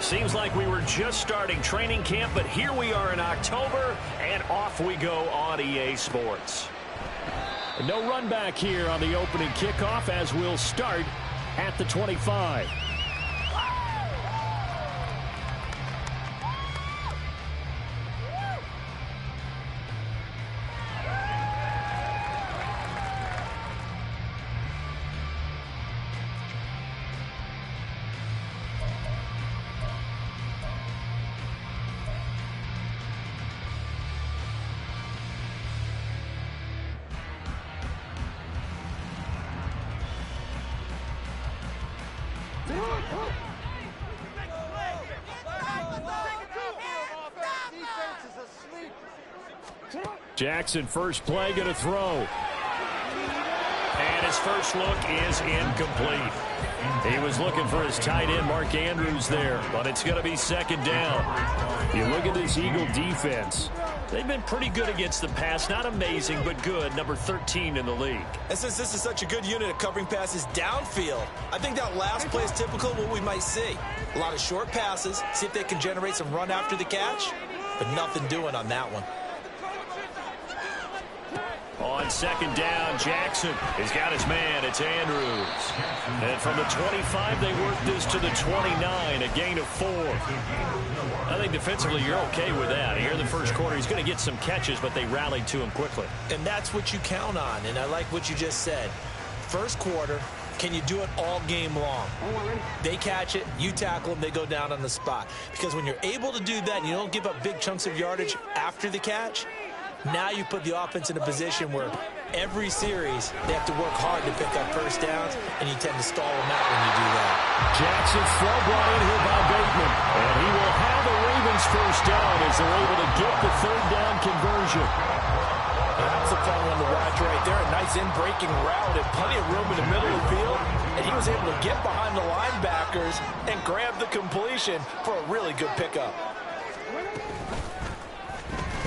Seems like we were just starting training camp, but here we are in October, and off we go on EA Sports. No run back here on the opening kickoff as we'll start at the 25. Jackson, first play, going to throw. And his first look is incomplete. He was looking for his tight end, Mark Andrews, there, but it's going to be second down. You look at this Eagle defense. They've been pretty good against the pass. Not amazing, but good. Number 13 in the league. And since this is such a good unit of covering passes downfield, I think that last play is typical of what we might see. A lot of short passes, see if they can generate some run after the catch, but nothing doing on that one. On second down, Jackson has got his man. It's Andrews. And from the 25, they work this to the 29, a gain of 4. I think defensively you're okay with that. Here in the first quarter, he's going to get some catches, but they rallied to him quickly. And that's what you count on, and I like what you just said. First quarter, can you do it all game long? They catch it, you tackle them, they go down on the spot. Because when you're able to do that and you don't give up big chunks of yardage after the catch, now you put the offense in a position where every series they have to work hard to pick up first downs, and you tend to stall them out when you do that. Jackson's throw brought in here by Bateman. And he will have the Ravens first down as they're able to get the third down conversion. That's a fun one to watch right there. A nice in-breaking route and plenty of room in the middle of the field. And he was able to get behind the linebackers and grab the completion for a really good pickup.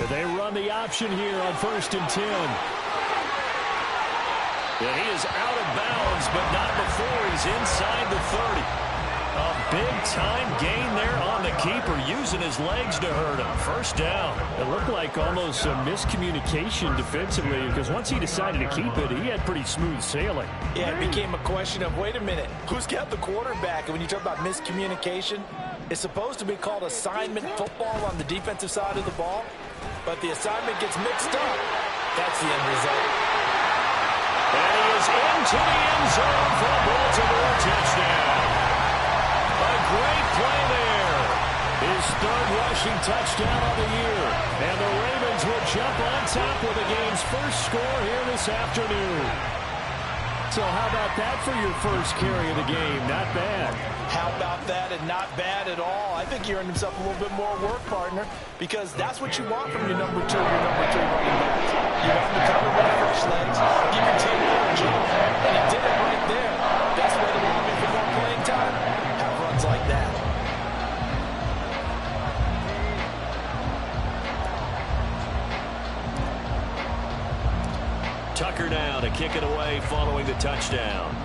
They run the option here on 1st and 10. And he is out of bounds, but not before he's inside the 30. A big-time gain there on the keeper, using his legs to hurt him. First down. It looked like almost a miscommunication defensively, because once he decided to keep it, he had pretty smooth sailing. Yeah, it became a question of, wait a minute, who's got the quarterback? And when you talk about miscommunication, it's supposed to be called assignment football on the defensive side of the ball, but the assignment gets mixed up. That's the end result. And he is into the end zone for a Baltimore touchdown. A great play there. His third rushing touchdown of the year. And the Ravens will jump on top with the game's first score here this afternoon. So how about that for your first carry of the game? Not bad. How about that, and not bad at all? I think he earned himself a little bit more work, partner, because that's what you want from your number two running backs. You want him to cover with fresh legs, give your team a little jump, and he did it right there. Best way to lobby for more playing time, have runs like that. Tucker now to kick it away following the touchdown.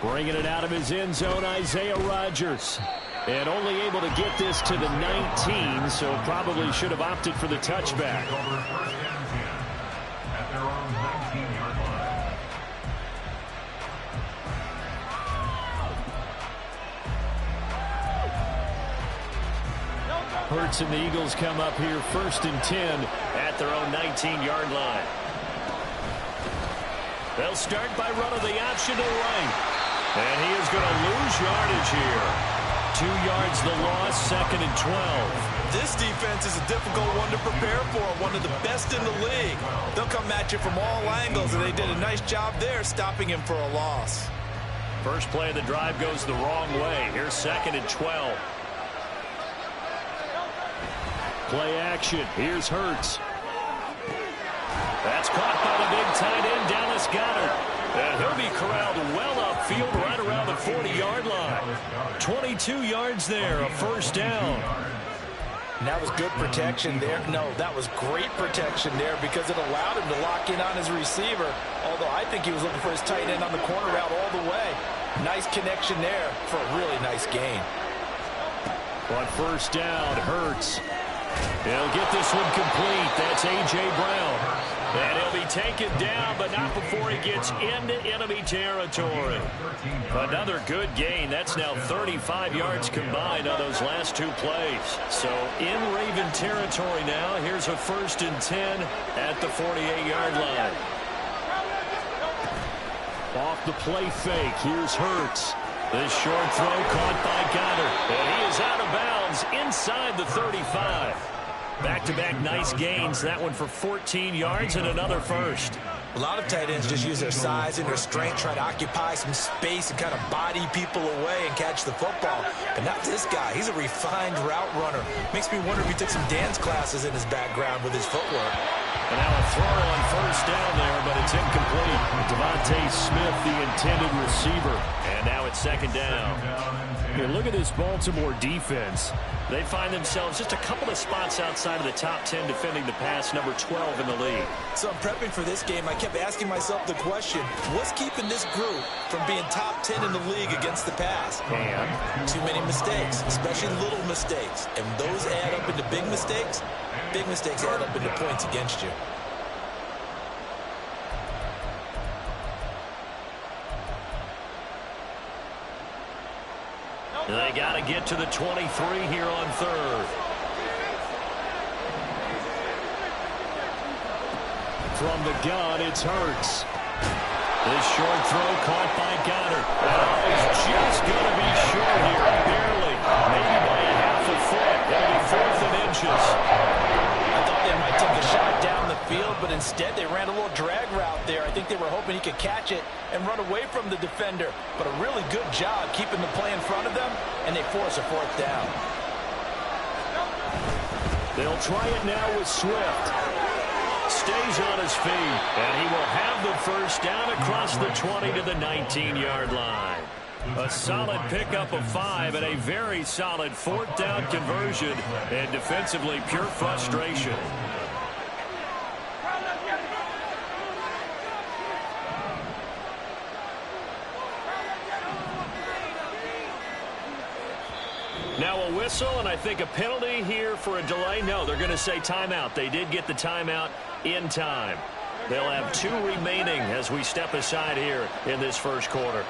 Bringing it out of his end zone, Isaiah Rodgers. And only able to get this to the 19, so probably should have opted for the touchback. Hurts and the Eagles come up here 1st and 10 at their own 19-yard line. They'll start by running the option to the right. And he is going to lose yardage here. 2 yards the loss, 2nd and 12. This defense is a difficult one to prepare for, one of the best in the league. They'll come at you from all angles, and they did a nice job there stopping him for a loss. First play of the drive goes the wrong way. Here's 2nd and 12. Play action. Here's Hurts. That's caught by the big tight end, Dallas Goedert. And he'll be corralled well upfield right around the 40-yard line. 22 yards there, a first down. And that was good protection there. No, that was great protection there because it allowed him to lock in on his receiver. Although I think he was looking for his tight end on the corner route all the way. Nice connection there for a really nice gain. On first down, Hurts. He'll get this one complete. That's A.J. Brown. And he'll be taken down, but not before he gets into enemy territory. Another good gain. That's now 35 yards combined on those last two plays. So in Raven territory now. Here's a 1st and 10 at the 48-yard line. Off the play fake. Here's Hurts. This short throw caught by Goddard. And he is out of bounds inside the 35. Back-to-back nice gains. That one for 14 yards and another first. A lot of tight ends just use their size and their strength, try to occupy some space and kind of body people away and catch the football. But not this guy. He's a refined route runner. Makes me wonder if he took some dance classes in his background with his footwork. And now a throw on first down there, but it's incomplete. Devontae Smith, the intended receiver. And now it's 2nd down. Here, look at this Baltimore defense. They find themselves just a couple of spots outside of the top 10 defending the pass, number 12 in the league. So I'm prepping for this game. I kept asking myself the question, what's keeping this group from being top 10 in the league against the pass? And too many mistakes, especially little mistakes. And those add up into big mistakes. Big mistakes add up into points against you. They got to get to the 23 here on 3rd. From the gun, it's Hurts. This short throw caught by Goddard. Oh, he's just going to be short here, barely. Maybe by a half a foot. It'll be 4th and inches. I thought they might take a shot down the field, but instead they ran a little drag route there. I think they were hoping he could catch it and run away from the defender. But a really good job keeping the play in front of them, and they force a 4th down. They'll try it now with Swift. Stays on his feet, and he will have the first down across the 20 to the 19-yard line. A solid pickup of 5 and a very solid 4th down conversion, and defensively pure frustration. Now a whistle, and I think a penalty here for a delay. No, they're going to say timeout. They did get the timeout in time. They'll have 2 remaining as we step aside here in this first quarter.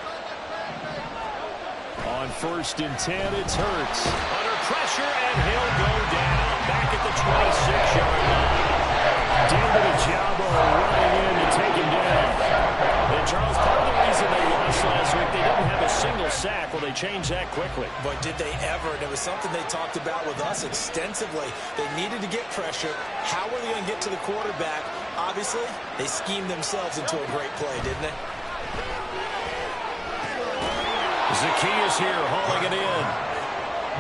On 1st and 10, it's Hurts. Under pressure, and he'll go down. Back at the 26-yard line. David Ojabo running in to take him down. And Charles, part of the reason they lost last week, they didn't have a single sack. Well, they changed that quickly. But did they ever? And it was something they talked about with us extensively. They needed to get pressure. How were they going to get to the quarterback? Obviously, they schemed themselves into a great play, didn't they? Zacchaeus here hauling it in.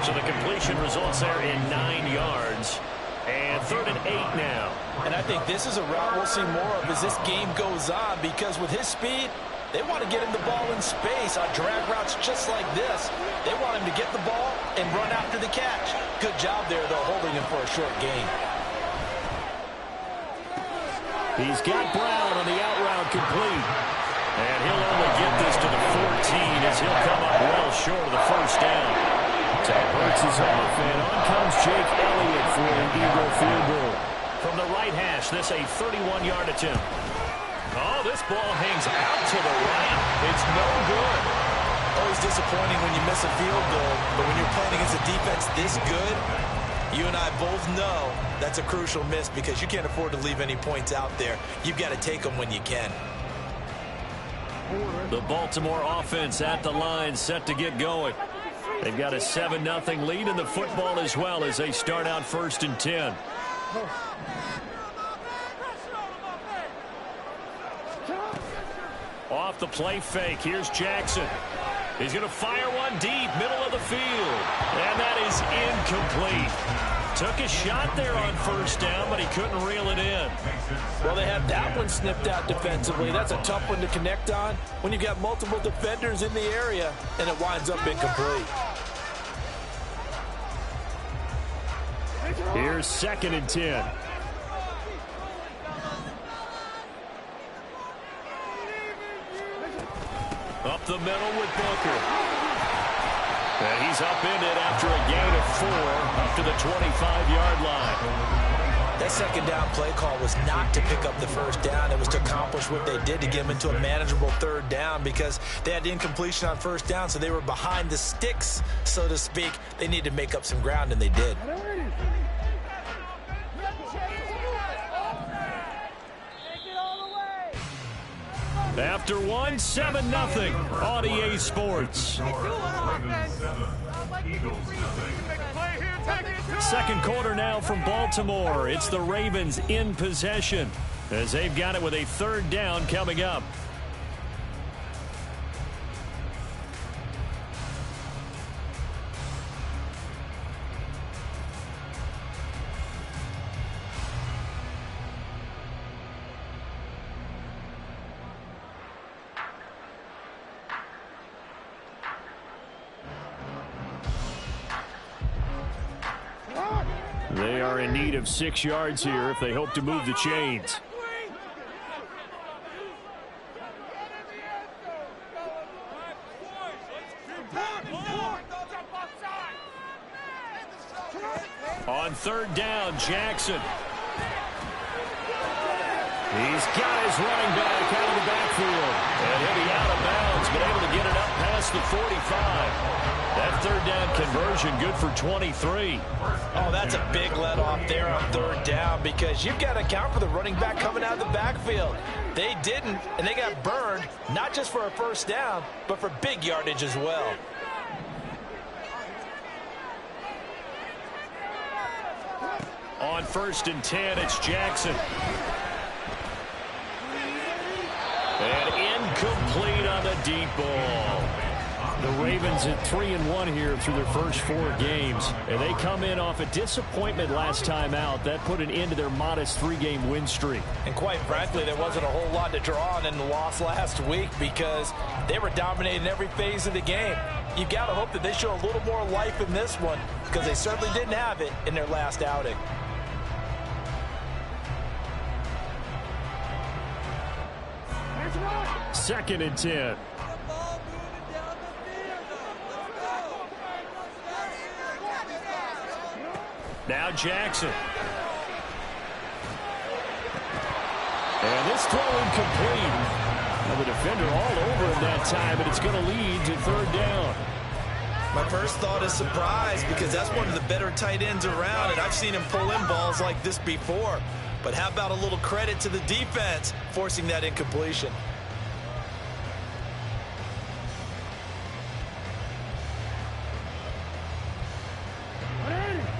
So the completion results there in 9 yards. And 3rd and 8 now. And I think this is a route we'll see more of as this game goes on, because with his speed, they want to get him the ball in space on drag routes just like this. They want him to get the ball and run after the catch. Good job there, though, holding him for a short gain. He's got Brown on the out route complete. And he'll only get this to the 14 as he'll come up well short of the first down. Hurts is off, and on comes Jake Elliott for an Eagle field goal. From the right hash, this a 31-yard attempt. Oh, this ball hangs out to the right. It's no good. Always disappointing when you miss a field goal, but when you're playing against a defense this good, you and I both know that's a crucial miss because you can't afford to leave any points out there. You've got to take them when you can. The Baltimore offense at the line, set to get going. They've got a 7-0 lead in the football as well as they start out 1st and 10. Off the play fake, here's Jackson. He's going to fire one deep, middle of the field. And that is incomplete. Took a shot there on first down, but he couldn't reel it in. Well, they have that one snipped out defensively. That's a tough one to connect on when you've got multiple defenders in the area, and it winds up incomplete. Here's 2nd and 10. Up the middle with Booker. And he's upended after a gain of 4 up to the 25-yard line. That second down play call was not to pick up the first down. It was to accomplish what they did to get them into a manageable 3rd down because they had incompletion on 1st down, so they were behind the sticks, so to speak. They needed to make up some ground, and they did. After 1, 7-0 on EA Sports. Second quarter now from Baltimore. It's the Ravens in possession as they've got it with a 3rd down coming up. They are in need of 6 yards here if they hope to move the chains. On 3rd down, Jackson. He's got his running back out of the backfield. And he'll be out of bounds, but able to get it up past the 45. That 3rd down conversion good for 23. Oh, that's a big let off there on 3rd down because you've got to account for the running back coming out of the backfield. They didn't, and they got burned, not just for a 1st down, but for big yardage as well. On 1st and 10, it's Jackson. And incomplete on the deep ball. The Ravens at 3-1 here through their first 4 games. And they come in off a disappointment last time out. That put an end to their modest 3-game win streak. And quite frankly, there wasn't a whole lot to draw on in the loss last week because they were dominating every phase of the game. You've got to hope that they show a little more life in this one because they certainly didn't have it in their last outing. Second and 10. Now Jackson. And this throw incomplete. Now the defender all over him that time, but it's going to lead to 3rd down. My first thought is surprise because that's one of the better tight ends around, and I've seen him pull in balls like this before. But how about a little credit to the defense forcing that incompletion?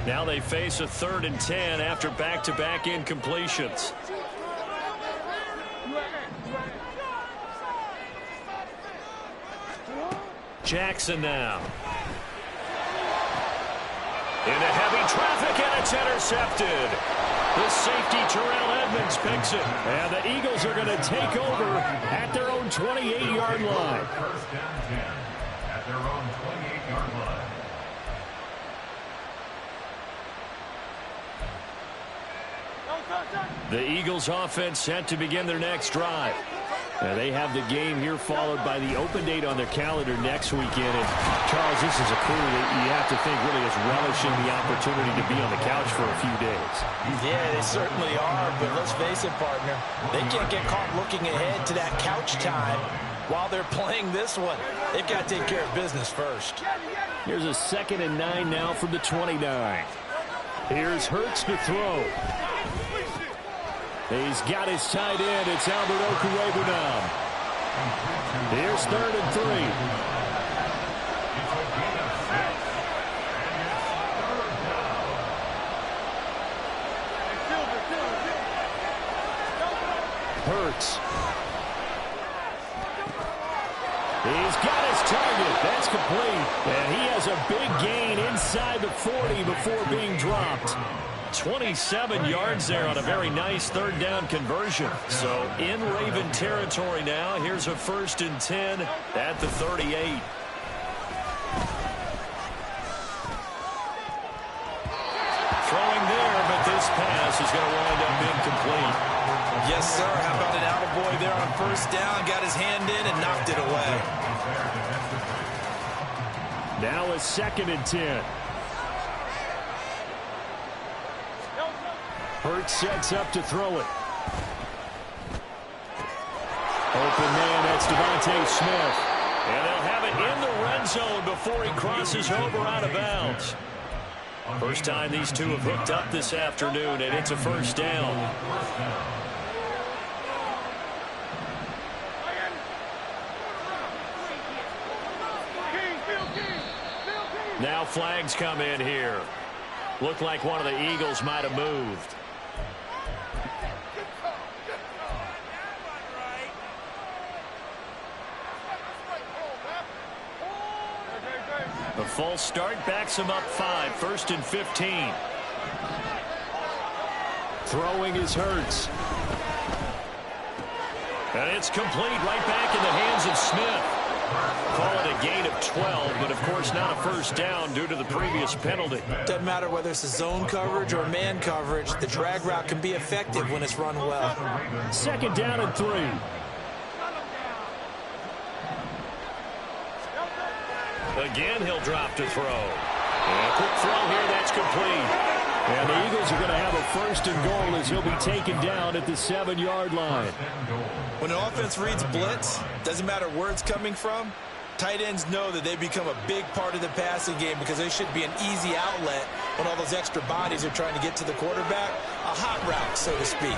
Now they face a 3rd and 10 after back-to-back incompletions. Jackson now. Into heavy traffic, and it's intercepted. The safety, Terrell Edmonds, picks it. And the Eagles are going to take over at their own 28-yard line. First down 10 at their own 28-yard line. The Eagles offense set to begin their next drive. They have the game here followed by the open date on their calendar next weekend. And Charles, this is a crew that you have to think really is relishing the opportunity to be on the couch for a few days. Yeah, they certainly are, but let's face it, partner. They can't get caught looking ahead to that couch time while they're playing this one. They've got to take care of business first. Here's a 2nd and 9 now from the 29. Here's Hurts to throw. He's got his tight end. It's Albert Okwuegbunam. Here's 3rd and 3. Hurts. He's got his target. That's complete. And he has a big gain inside the 40 before being dropped. 27 yards there on a very nice 3rd down conversion. So in Raven territory now. Here's a 1st and 10 at the 38. Throwing pass is going to wind up incomplete. Yes, sir. How about an attaboy there on first down? Got his hand in and knocked it away. Now a 2nd and 10. Hurts sets up to throw it. Open man, that's Devontae Smith. And they'll have it in the red zone before he crosses over out of bounds. First time these two have hooked up this afternoon, and it's a first down. Now flags come in here. Looked like one of the Eagles might have moved. The false start backs him up 5, 1st and 15. Throwing is Hurts. And it's complete right back in the hands of Smith. Call it a gain of 12, but of course not a first down due to the previous penalty. Doesn't matter whether it's a zone coverage or man coverage. The drag route can be effective when it's run well. 2nd down and 3. Again, he'll drop to throw. And a quick throw here, that's complete. And the Eagles are going to have a 1st and goal as he'll be taken down at the 7-yard line. When an offense reads blitz, doesn't matter where it's coming from, tight ends know that they become a big part of the passing game because they should be an easy outlet when all those extra bodies are trying to get to the quarterback. A hot route, so to speak.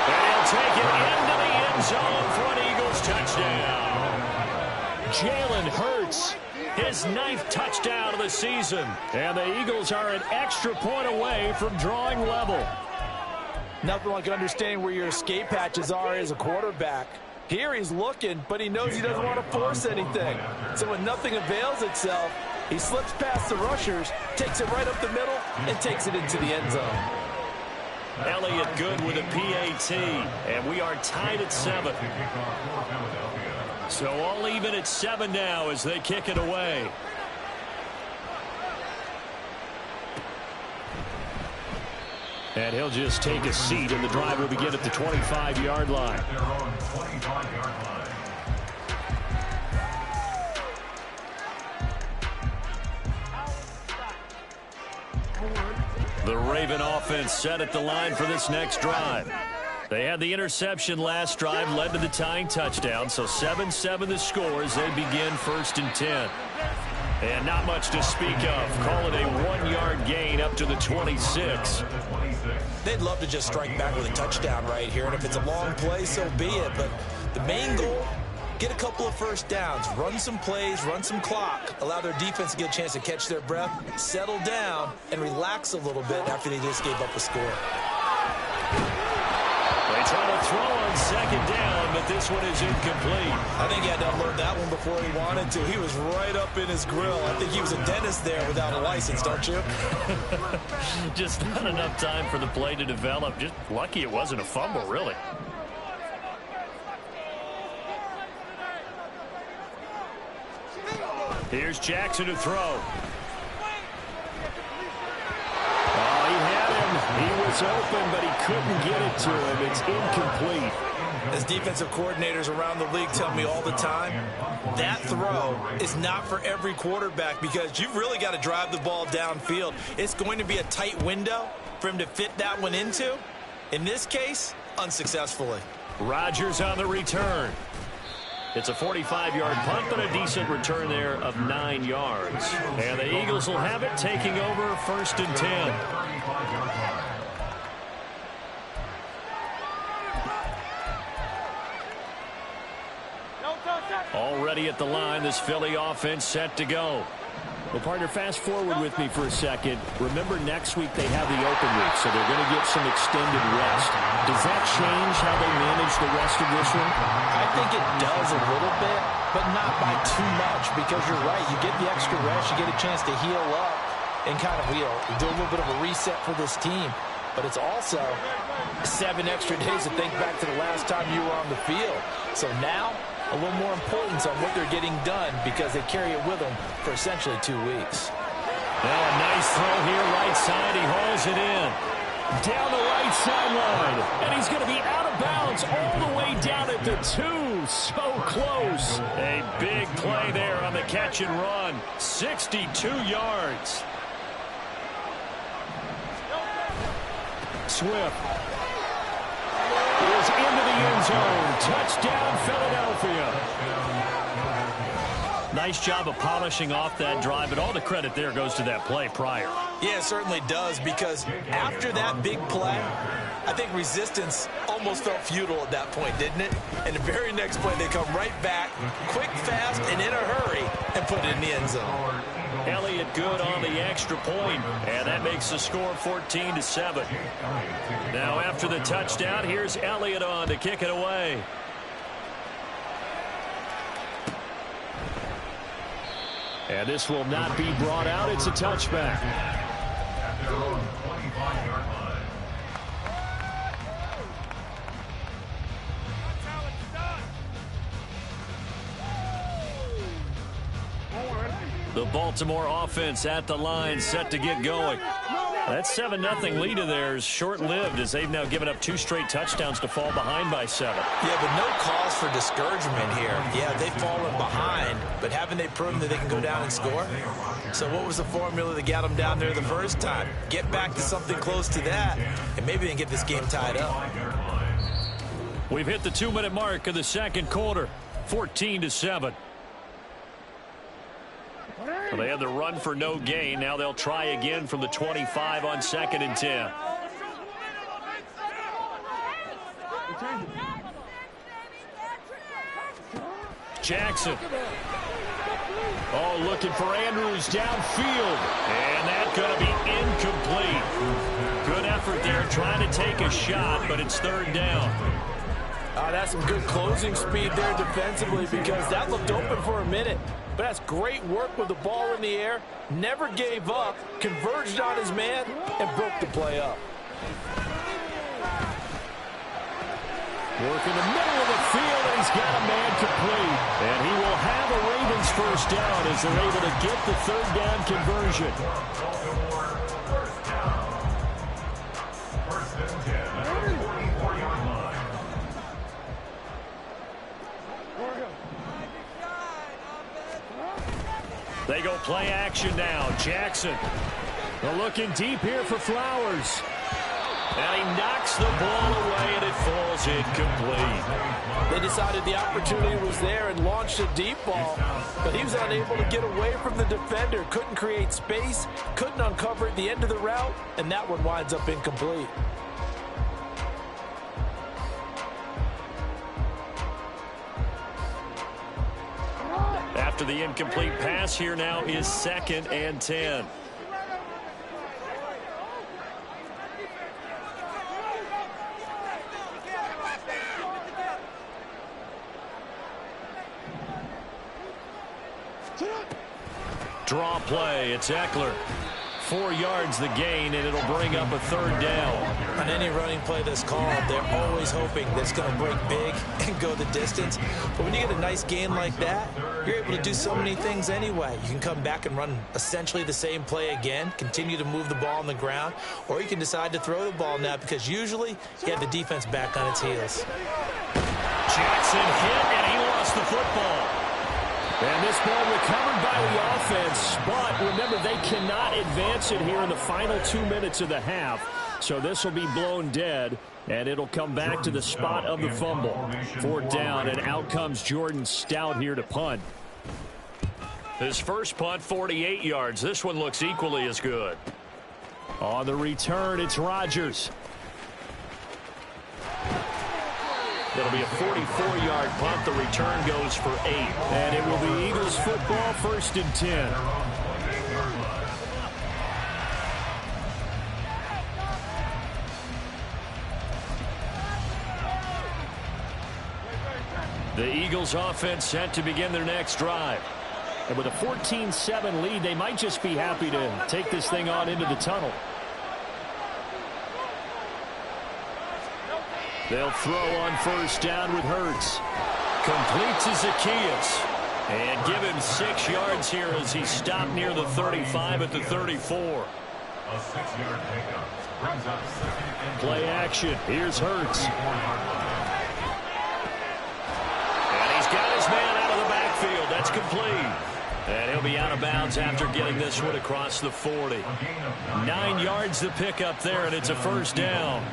And he'll take it into the end zone for an Eagles touchdown. Jalen Hurts, his 9th touchdown of the season. And the Eagles are an extra point away from drawing level. Nothing like understanding where your escape hatches are as a quarterback. Here he's looking, but he knows he doesn't want to force anything. So when nothing avails itself, he slips past the rushers, takes it right up the middle, and takes it into the end zone. Elliott good with a PAT, and we are tied at 7. So all even at 7 now as they kick it away. And he'll just take a seat, and the drive will begin at the 25-yard line. The Raven offense set at the line for this next drive. They had the interception last drive, led to the tying touchdown, so 7-7 the score as they begin 1st and 10. And not much to speak of. Call it a 1-yard gain up to the 26. They'd love to just strike back with a touchdown right here, and if it's a long play, so be it. But the main goal, get a couple of first downs, run some plays, run some clock, allow their defense to get a chance to catch their breath, settle down, and relax a little bit after they just gave up a score. They try to throw on 2nd down, but this one is incomplete. I think he had to unload that one before he wanted to. He was right up in his grill. I think he was a dentist there without a license, don't you? Just not enough time for the play to develop. Just lucky it wasn't a fumble, really. Here's Jackson to throw. He was open, but he couldn't get it to him. It's incomplete. As defensive coordinators around the league tell me all the time, that throw is not for every quarterback because you've really got to drive the ball downfield. It's going to be a tight window for him to fit that one into. In this case, unsuccessfully. Rodgers on the return. It's a 45-yard punt, but a decent return there of 9 yards. And the Eagles will have it, taking over 1st and 10. Already at the line, this Philly offense set to go. Well, partner, fast forward with me for a second. Remember, next week they have the open week, so they're going to get some extended rest. Does that change how they manage the rest of this one? I think it does a little bit, but not by too much, because you're right. You get the extra rest, you get a chance to heal up and kind of, do a little bit of a reset for this team. But it's also 7 extra days to think back to the last time you were on the field. So now, a little more importance on what they're getting done because they carry it with them for essentially 2 weeks. Now a nice throw here, right side. He hauls it in. Down the right sideline. And he's going to be out of bounds all the way down at the 2. So close. A big play there on the catch and run. 62 yards. Swift is into the end zone. Touchdown, Philadelphia. Nice job of polishing off that drive, but all the credit there goes to that play prior. Yeah, it certainly does, because after that big play, I think resistance almost felt futile at that point, didn't it? And the very next play, they come right back, quick, fast, and in a hurry, and put it in the end zone. Elliott good on the extra point, and that makes the score 14-7. Now after the touchdown, here's Elliott on to kick it away. And this will not be brought out. It's a touchback. At their own 25-yard line. The Baltimore offense at the line, set to get going. That 7-0 lead of theirs short-lived, as they've now given up 2 straight touchdowns to fall behind by 7. Yeah, but no cause for discouragement here. Yeah, they've fallen behind, but haven't they proven that they can go down and score? So what was the formula that got them down there the first time? Get back to something close to that, and maybe they can get this game tied up. We've hit the 2-minute mark of the second quarter, 14-7. Well, they had the run for no gain. Now they'll try again from the 25 on 2nd and 10. Jackson. Oh, looking for Andrews downfield. And that's going to be incomplete. Good effort there trying to take a shot, but it's 3rd down. That's some good closing speed there defensively, because that looked open for a minute. But that's great work with the ball in the air. Never gave up, converged on his man, and broke the play up. Work in the middle of the field, and he's got a man complete. And he will have a Ravens first down as they're able to get the 3rd down conversion. First down. 1st and 10 at the 44-yard line. They go play action now. Jackson. They're looking deep here for Flowers. And he knocks the ball away, and it falls incomplete. They decided the opportunity was there and launched a deep ball, but he was unable to get away from the defender. Couldn't create space, couldn't uncover at the end of the route, and that one winds up incomplete. After the incomplete pass, here now is 2nd and 10. Draw play. It's Eckler. 4 yards the gain, and it'll bring up a 3rd down. On any running play that's called, they're always hoping that it's going to break big and go the distance. But when you get a nice gain like that, you're able to do so many things anyway. You can come back and run essentially the same play again, continue to move the ball on the ground, or you can decide to throw the ball now, because usually you have the defense back on its heels. Jackson hit, and he lost the football. And this ball recovered by the offense, but remember, they cannot advance it here in the final 2 minutes of the half. So this will be blown dead, and it'll come back to the spot of the fumble. 4th down, and out comes Jordan Stout here to punt. His first punt, 48 yards. This one looks equally as good. On the return, it's Rodgers. It'll be a 44-yard punt. The return goes for 8. And it will be Eagles football, 1st and 10. The Eagles offense set to begin their next drive. And with a 14-7 lead, they might just be happy to take this thing on into the tunnel. They'll throw on 1st down with Hurts. Complete to Zacchaeus. And give him 6 yards here as he stopped near the 35 at the 34. A 6-yard pickup brings up 2nd and Play action. Here's Hurts. And he's got his man out of the backfield. That's complete. And he'll be out of bounds after getting this one across the 40. 9 yards to pick up there, and it's a first down.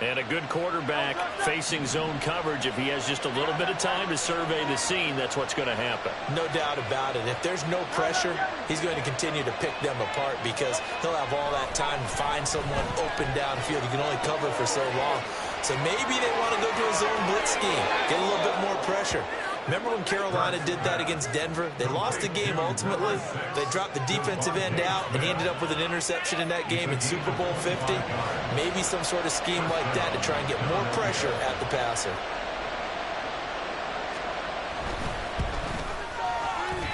And a good quarterback facing zone coverage. If he has just a little bit of time to survey the scene, that's what's going to happen. No doubt about it. If there's no pressure, he's going to continue to pick them apart because he'll have all that time to find someone open downfield. He can only cover for so long. So maybe they want to go to a zone blitz scheme, get a little bit more pressure. Remember when Carolina did that against Denver? They lost the game ultimately. They dropped the defensive end out, and he ended up with an interception in that game in Super Bowl 50. Maybe some sort of scheme like that to try and get more pressure at the passer.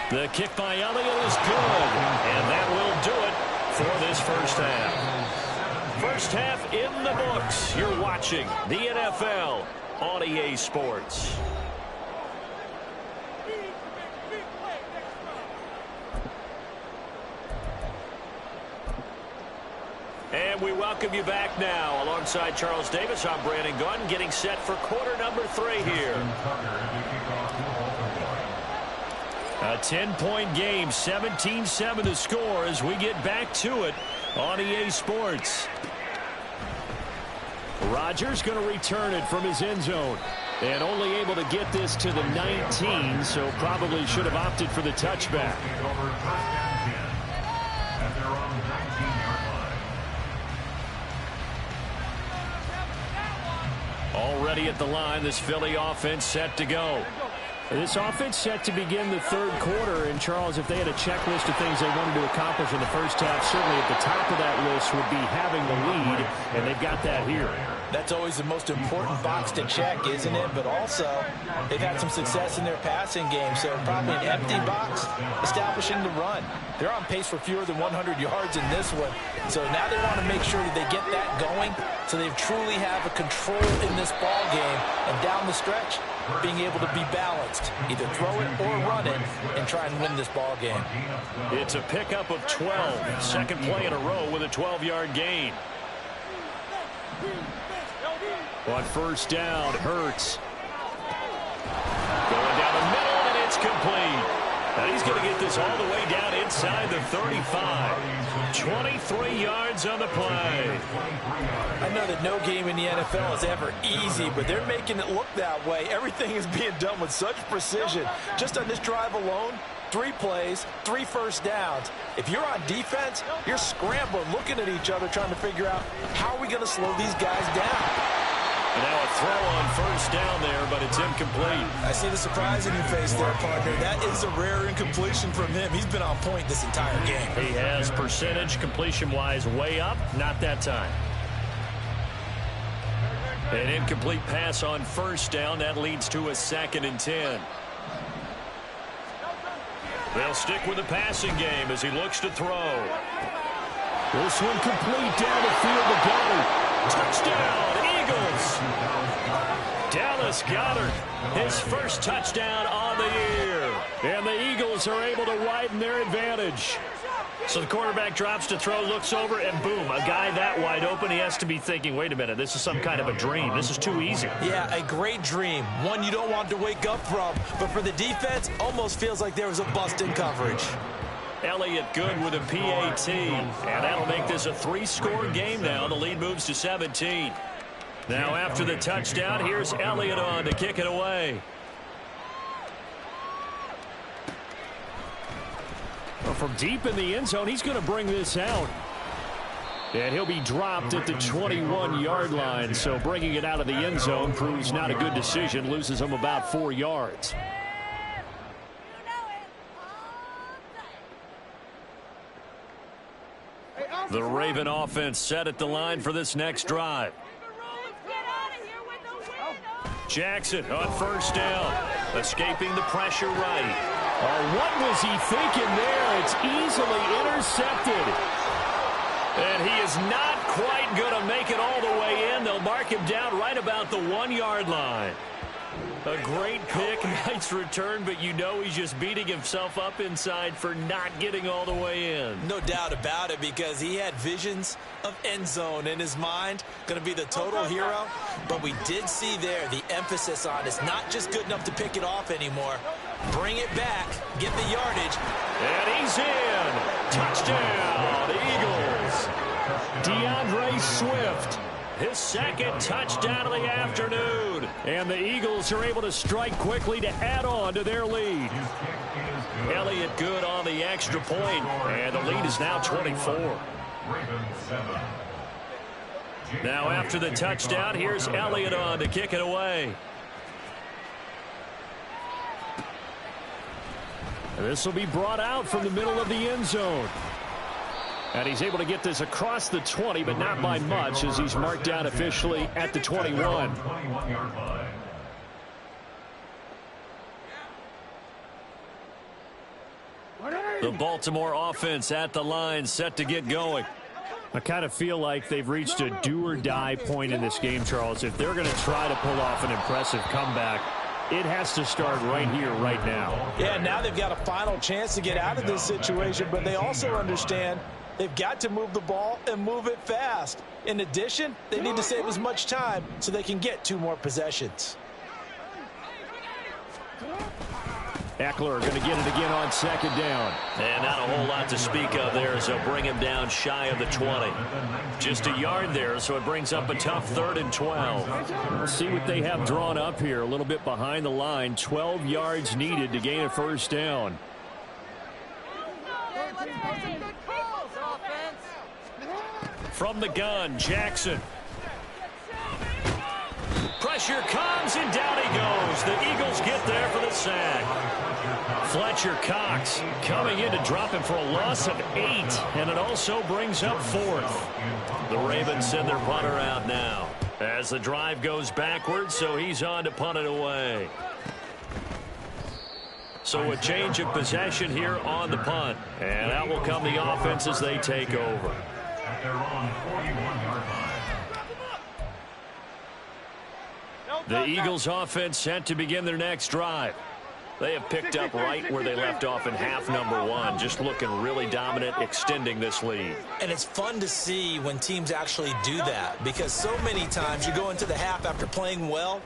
The kick by Elliott is good, and that will do it for this first half. First half in the books. You're watching the NFL on EA Sports. And we welcome you back now. Alongside Charles Davis, I'm Brandon Gunn, getting set for quarter number 3 here. A 10-point game, 17-7 to score as we get back to it on EA Sports. Rodgers going to return it from his end zone. And only able to get this to the 19, so probably should have opted for the touchback. Already at the line, this Philly offense set to go. This offense set to begin the third quarter. And, Charles, if they had a checklist of things they wanted to accomplish in the first half, certainly at the top of that list would be having the lead, and they've got that here. That's always the most important box to check, isn't it? But also, they've had some success in their passing game, so probably an empty box establishing the run. They're on pace for fewer than 100 yards in this one, so now they want to make sure that they get that going so they truly have a control in this ball game, and down the stretch, being able to be balanced, either throw it or run it, and try and win this ball game. It's a pickup of 12. Second play in a row with a 12-yard gain. On first down, Hurts. Going down the middle, and it's complete. And he's going to get this all the way down inside the 35. 23 yards on the play. I know that no game in the NFL is ever easy, but they're making it look that way. Everything is being done with such precision. Just on this drive alone, 3 plays, 3 first downs. If you're on defense, you're scrambling, looking at each other, trying to figure out how are we going to slow these guys down. And now a throw on first down there, but it's incomplete. I see the surprise in your face there, partner. That is a rare incompletion from him. He's been on point this entire game. He has percentage completion-wise way up. Not that time. An incomplete pass on first down. That leads to a 2nd and 10. They'll stick with the passing game as he looks to throw. This one complete down the field to Goddard. Touchdown, Eagles. Dallas Goddard, his first touchdown on the year. And the Eagles are able to widen their advantage. So the quarterback drops to throw, looks over, and boom, a guy that wide open, he has to be thinking, wait a minute, this is some kind of a dream. This is too easy. Yeah, a great dream. One you don't want to wake up from. But for the defense, almost feels like there was a bust in coverage. Elliott good with a PAT, and that'll make this a 3-score game now. The lead moves to 17. Now after the touchdown, here's Elliott on to kick it away. Well, from deep in the end zone, he's going to bring this out. And he'll be dropped at the 21-yard line. So bringing it out of the end zone proves not a good decision. Loses him about 4 yards. The Raven offense set at the line for this next drive. Jackson on first down, escaping the pressure right. Oh, what was he thinking there? It's easily intercepted. And he is not quite going to make it all the way in. They'll mark him down right about the 1-yard line. A great pick, nice return, but you know he's just beating himself up inside for not getting all the way in. No doubt about it, because he had visions of end zone in his mind, going to be the total hero. But we did see there the emphasis on it's not just good enough to pick it off anymore. Bring it back, get the yardage. And he's in. Touchdown, Eagles. DeAndre Swift. His second touchdown of the afternoon. And the Eagles are able to strike quickly to add on to their lead. Elliott good on the extra point, and the lead is now 24. Now after the touchdown, here's Elliott on to kick it away. And this will be brought out from the middle of the end zone. And he's able to get this across the 20, but not by much, as he's marked down officially at the 21. The Baltimore offense at the line, set to get going. I kind of feel like they've reached a do-or-die point in this game, Charles. If they're going to try to pull off an impressive comeback, it has to start right here, right now. Yeah, now they've got a final chance to get out of this situation, but they also understand they've got to move the ball and move it fast. In addition, they need to save as much time so they can get 2 more possessions. Eckler going to get it again on second down. And not a whole lot to speak of there, so bring him down shy of the 20. Just a yard there, so it brings up a tough 3rd and 12. Let's see what they have drawn up here. A little bit behind the line. 12 yards needed to gain a first down. From the gun, Jackson. Pressure comes, and down he goes. The Eagles get there for the sack. Fletcher Cox coming in to drop him for a loss of 8, and it also brings up 4th. The Ravens send their punter out now as the drive goes backwards, so he's on to punt it away. So a change of possession here on the punt, and out will come the offense as they take over. At their own 41-yard line. The Eagles offense set to begin their next drive. They have picked up right where they left off in half number 1, just looking really dominant, extending this lead. And it's fun to see when teams actually do that, because so many times you go into the half after playing well,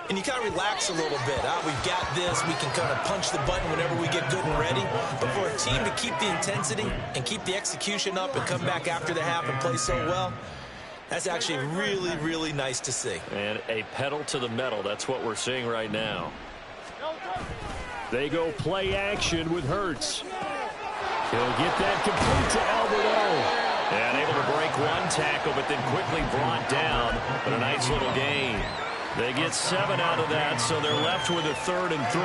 and you kind of relax a little bit. We've got this. We can kind of punch the button whenever we get good and ready. But for a team to keep the intensity and keep the execution up and come back after the half and play so well, that's actually really, really nice to see. And a pedal to the metal. That's what we're seeing right now. They go play action with Hurts. He'll get that complete to Alberto. And able to break one tackle, but then quickly brought down. But a nice little gain. They get 7 out of that, so they're left with a 3rd and 3.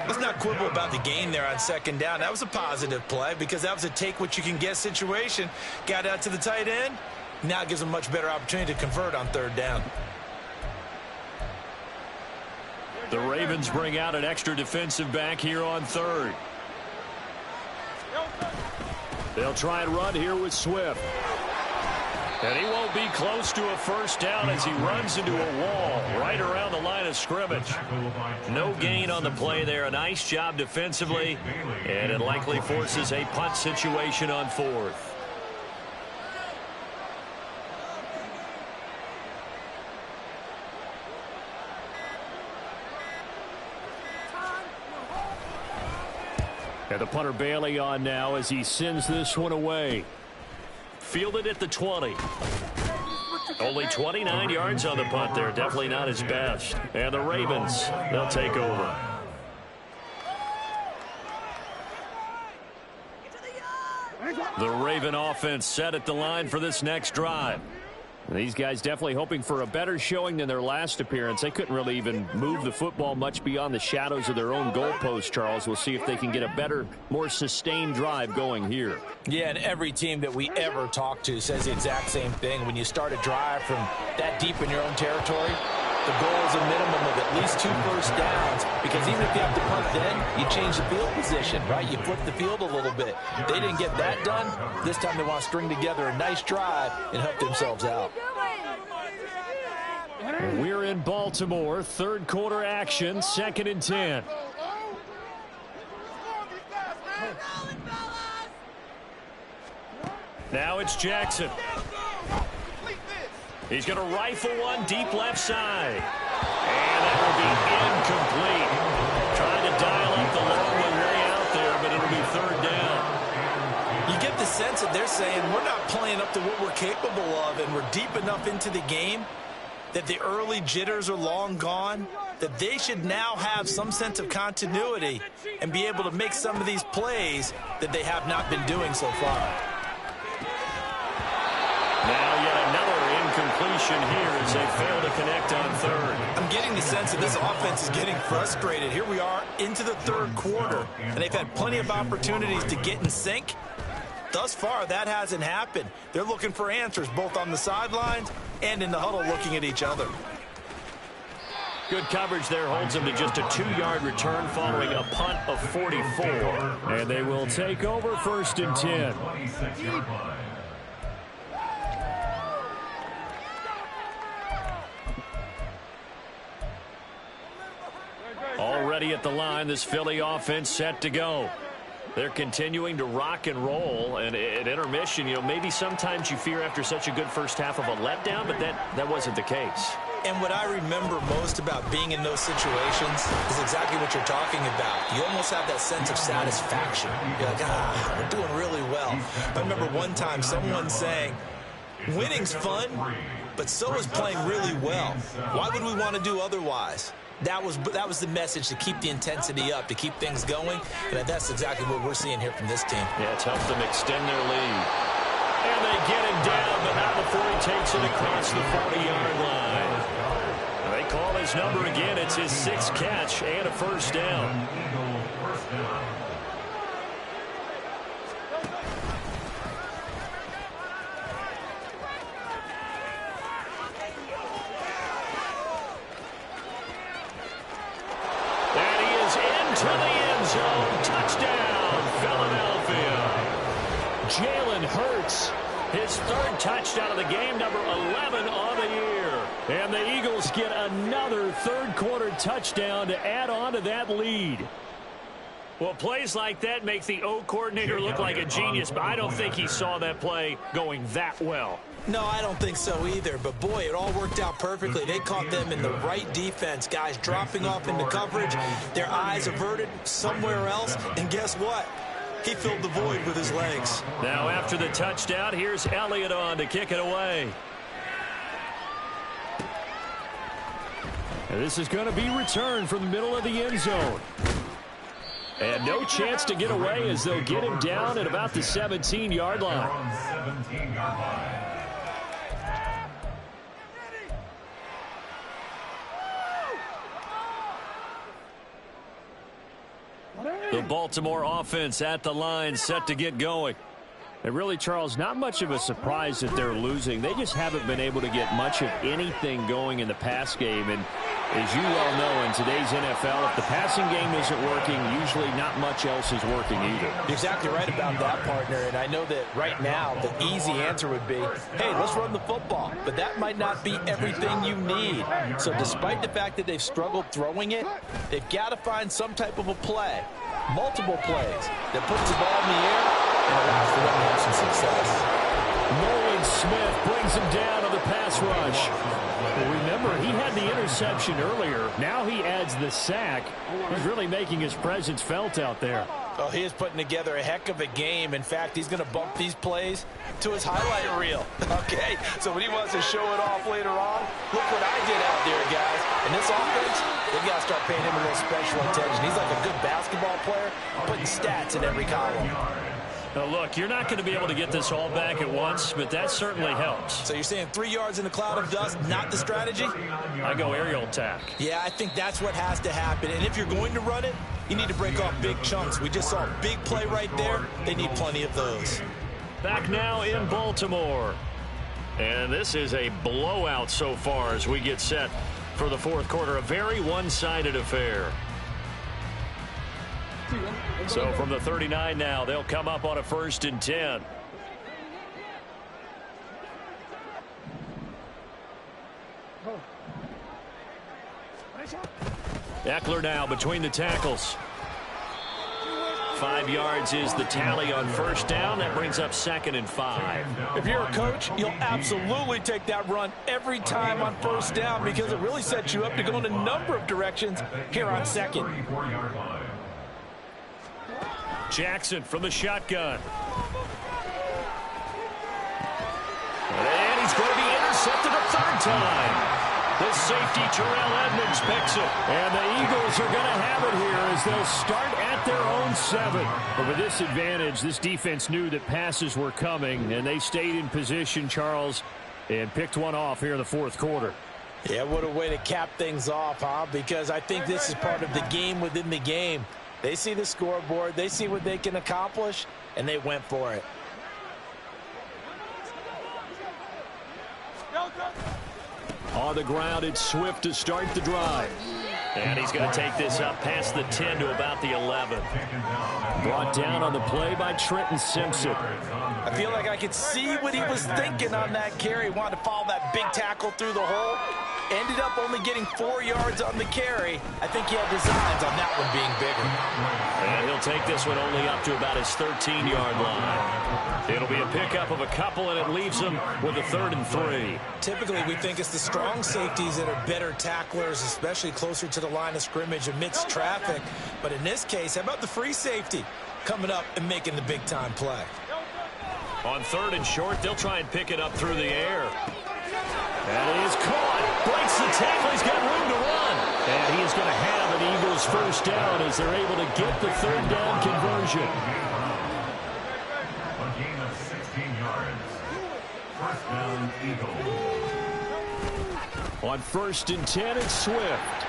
Let's not quibble about the gain there on second down. That was a positive play because that was a take-what-you-can-get situation. Got out to the tight end. Now it gives them a much better opportunity to convert on 3rd down. The Ravens bring out an extra defensive back here on 3rd. They'll try and run here with Swift. And he won't be close to a first down as he runs into a wall right around the line of scrimmage. No gain on the play there. A nice job defensively. And it likely forces a punt situation on 4th. And the punter Bailey on now as he sends this one away. Fielded at the 20. Only 29 yards on the punt there. Definitely not his best. And the Ravens, they'll take over. The Raven offense set at the line for this next drive. These guys definitely hoping for a better showing than their last appearance. They couldn't really even move the football much beyond the shadows of their own goalpost, Charles. We'll see if they can get a better, more sustained drive going here. Yeah, and every team that we ever talk to says the exact same thing. When you start a drive from that deep in your own territory, the goal is a minimum of at least 2 first downs, because even if you have to punt then, you change the field position, right? You flip the field a little bit. They didn't get that done. This time they want to string together a nice drive and help themselves out. We're in Baltimore. Third quarter action, 2nd and 10. Now it's Jackson. He's going to rifle one deep left side. And that will be incomplete. Trying to dial up the long one way out there, but it'll be 3rd down. You get the sense that they're saying we're not playing up to what we're capable of, and we're deep enough into the game that the early jitters are long gone, that they should now have some sense of continuity and be able to make some of these plays that they have not been doing so far. Now yet another incompletion here as they fail to connect on 3rd. I'm getting the sense that this offense is getting frustrated. Here we are into the 3rd quarter, and they've had plenty of opportunities to get in sync. Thus far, that hasn't happened. They're looking for answers both on the sidelines and in the huddle looking at each other. Good coverage there holds them to just a 2-yard return following a punt of 44. And they will take over 1st and 10. Already at the line, this Philly offense set to go. They're continuing to rock and roll, and at intermission, maybe sometimes you fear after such a good first half of a letdown, but that wasn't the case. And what I remember most about being in those situations is exactly what you're talking about. You almost have that sense of satisfaction. You're like, we're doing really well. I remember one time someone saying, winning's fun, but so is playing really well. Why would we want to do otherwise? That was the message, to keep the intensity up, to keep things going, and that's exactly what we're seeing here from this team. Yeah, it's helped them extend their lead. And they get him down, but not before he takes it across the 40-yard line. They call his number again. It's his 6th catch and a 1st down. To the end zone. Touchdown, Philadelphia. Jalen Hurts, his 3rd touchdown of the game, number 11 on the year. And the Eagles get another 3rd quarter touchdown to add on to that lead. Well, plays like that make the O coordinator look like a genius, but I don't think he saw that play going that well. No, I don't think so either, but boy, it all worked out perfectly. They caught them in the right defense, guys dropping off into coverage, their eyes averted somewhere else, and guess what? He filled the void with his legs. Now after the touchdown, here's Elliott on to kick it away. And this is going to be returned from the middle of the end zone. And no chance to get away as they'll get him down at about the 17-yard line. The Baltimore offense at the line, set to get going. And really, Charles, not much of a surprise that they're losing. They just haven't been able to get much of anything going in the pass game. And as you well know, in today's NFL, if the passing game isn't working, usually not much else is working either. You're exactly right about that, partner. And I know that right now the easy answer would be, hey, let's run the football. But that might not be everything you need. So despite the fact that they've struggled throwing it, they've got to find some type of a play, multiple plays, that puts the ball in the air and allows for them to have some success. Nolan Smith brings him down on the pass rush. Well, remember, he had the interception earlier. Now he adds the sack. He's really making his presence felt out there. Oh, he is putting together a heck of a game. In fact, he's going to bump these plays to his highlight reel. Okay, so when he wants to show it off later on, look what I did out there, guys. In this offense, they've got to start paying him a little special attention. He's like a good basketball player, putting stats in every column. Now, look, you're not going to be able to get this all back at once, but that certainly helps. So you're saying 3 yards in a cloud of dust, not the strategy? I go aerial attack. Yeah, I think that's what has to happen. And if you're going to run it, you need to break off big chunks. We just saw a big play right there. They need plenty of those. Back now in Baltimore. And this is a blowout so far as we get set for the 4th quarter. A very one-sided affair. So from the 39 now, they'll come up on a 1st and 10. Eckler now between the tackles. 5 yards is the tally on first down. That brings up 2nd and 5. If you're a coach, you'll absolutely take that run every time on first down because it really sets you up to go in a number of directions here on 2nd. Jackson from the shotgun. And he's going to be intercepted a 3rd time. The safety, Terrell Edmonds, picks it. And the Eagles are going to have it here as they'll start at their own 7. But with this advantage, this defense knew that passes were coming, and they stayed in position, Charles, and picked one off here in the 4th quarter. Yeah, what a way to cap things off, huh? Because I think this is part of the game within the game. They see the scoreboard, they see what they can accomplish, and they went for it. On the ground, it's Swift to start the drive. And he's going to take this up past the 10 to about the 11. Brought down on the play by Trenton Simpson. I feel like I could see what he was thinking on that carry. Wanted to follow that big tackle through the hole. Ended up only getting 4 yards on the carry. I think he had designs on that one being bigger. And he'll take this one only up to about his 13-yard line. It'll be a pickup of a couple, and it leaves him with a 3rd and 3. Typically, we think it's the strong safeties that are better tacklers, especially closer to the line of scrimmage amidst traffic. But in this case, how about the free safety coming up and making the big-time play? On 3rd and short, they'll try and pick it up through the air. And he is caught. Breaks the tackle. He's got room to run. And he is going to have an Eagles first down as they're able to get the 3rd down conversion. A gain of 16 yards. First down, Eagles. On 1st and 10, it's Swift.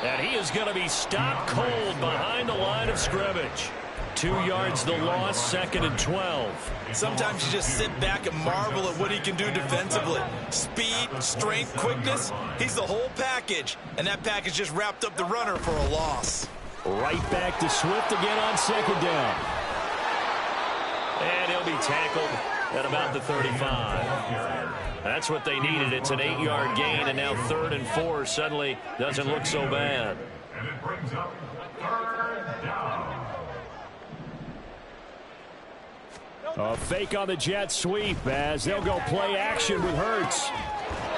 And he is going to be stopped cold behind the line of scrimmage. 2 yards the loss, 2nd and 12. Sometimes you just sit back and marvel at what he can do defensively. Speed, strength, quickness, he's the whole package. And that package just wrapped up the runner for a loss. Right back to Swift again on 2nd down. And he'll be tackled at about the 35. That's what they needed. It's an 8-yard gain, and now 3rd and 4 suddenly doesn't look so bad. And it brings up 3rd down. A fake on the jet sweep as they'll go play action with Hurts.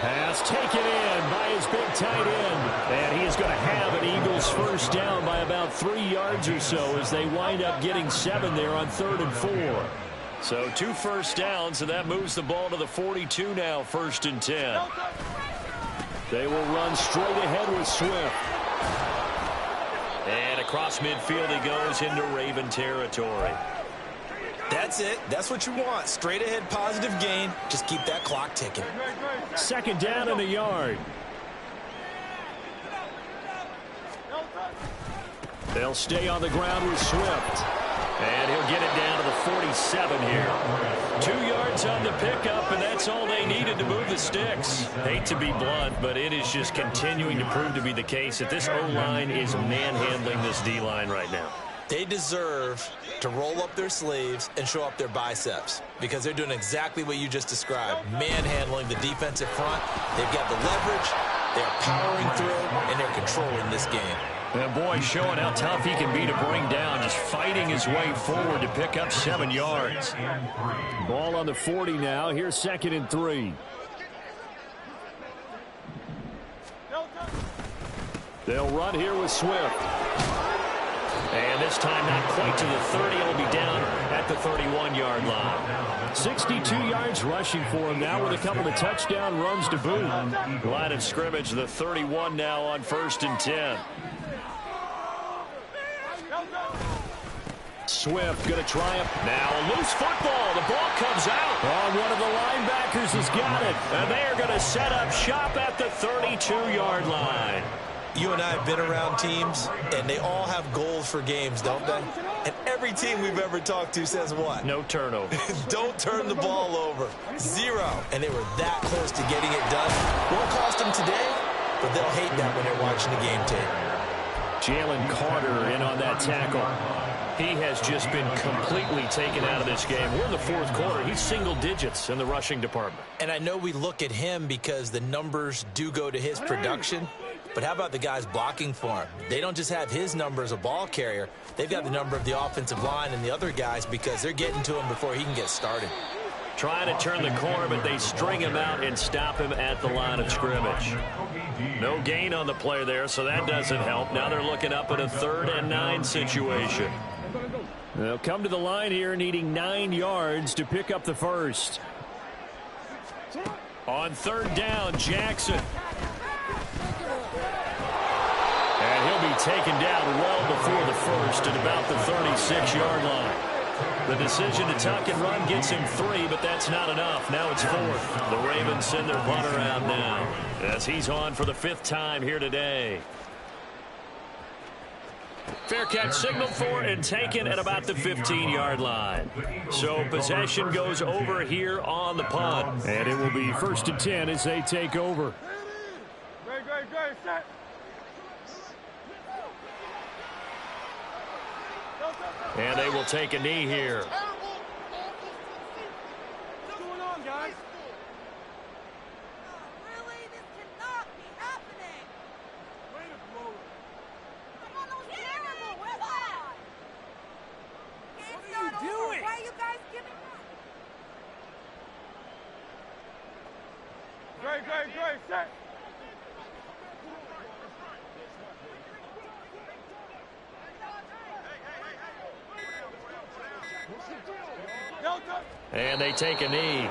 Pass taken in by his big tight end. And he is going to have an Eagles first down by about 3 yards or so as they wind up getting 7 there on 3rd and 4. So 2 first downs, and that moves the ball to the 42 now, 1st and 10. They will run straight ahead with Swift. And across midfield he goes into Raven territory. That's it. That's what you want. Straight ahead positive gain. Just keep that clock ticking. 2nd down and a yard. They'll stay on the ground with Swift. And he'll get it down to the 47 here. 2 yards on the pickup, and that's all they needed to move the sticks. Hate to be blunt, but it is just continuing to prove to be the case that this O-line is manhandling this D-line right now. They deserve to roll up their sleeves and show up their biceps because they're doing exactly what you just described, manhandling the defensive front. They've got the leverage, they're powering through, and they're controlling this game. And boy, showing how tough he can be to bring down, just fighting his way forward to pick up 7 yards. Ball on the 40 now. Here's 2nd and 3. They'll run here with Swift. And this time not quite to the 30. It'll be down at the 31-yard line. 62 yards rushing for him now with a couple of touchdown runs to boot. Line of scrimmage, the 31 now on 1st and 10. Swift going to try it. Now a loose football. The ball comes out. Oh, one of the linebackers has got it. And they are going to set up shop at the 32-yard line. You and I have been around teams, and they all have goals for games, don't they? And every team we've ever talked to says what? No turnover. Don't turn the ball over. 0. And they were that close to getting it done. Won't cost them today, but they'll hate that when they're watching the game tape. Jalen Carter in on that tackle. He has just been completely taken out of this game. We're in the 4th quarter. He's single digits in the rushing department. And I know we look at him because the numbers do go to his production, But how about the guys blocking for him? They don't just have his number as a ball carrier. They've got the number of the offensive line and the other guys because they're getting to him before he can get started. Trying to turn the corner, but they string him out and stop him at the line of scrimmage. No gain on the play there, so that doesn't help. Now they're looking up at a 3rd and 9 situation. They'll come to the line here needing 9 yards to pick up the first. On 3rd down, Jackson. And he'll be taken down well before the first at about the 36-yard line. The decision to tuck and run gets him 3, but that's not enough. Now it's 4th. The Ravens send their punter out now as he's on for the 5th time here today. Fair catch signaled for and taken at about the 15-yard line. So possession goes over here on the punt. And it will be 1st and 10 as they take over. And they will take a knee here. What's going on, guys? Really? This cannot be happening. Way to blow it. Come on, that was terrible. Where's that? Game's What are you not doing? over. Why are you guys giving up? Great, set. And they take a knee.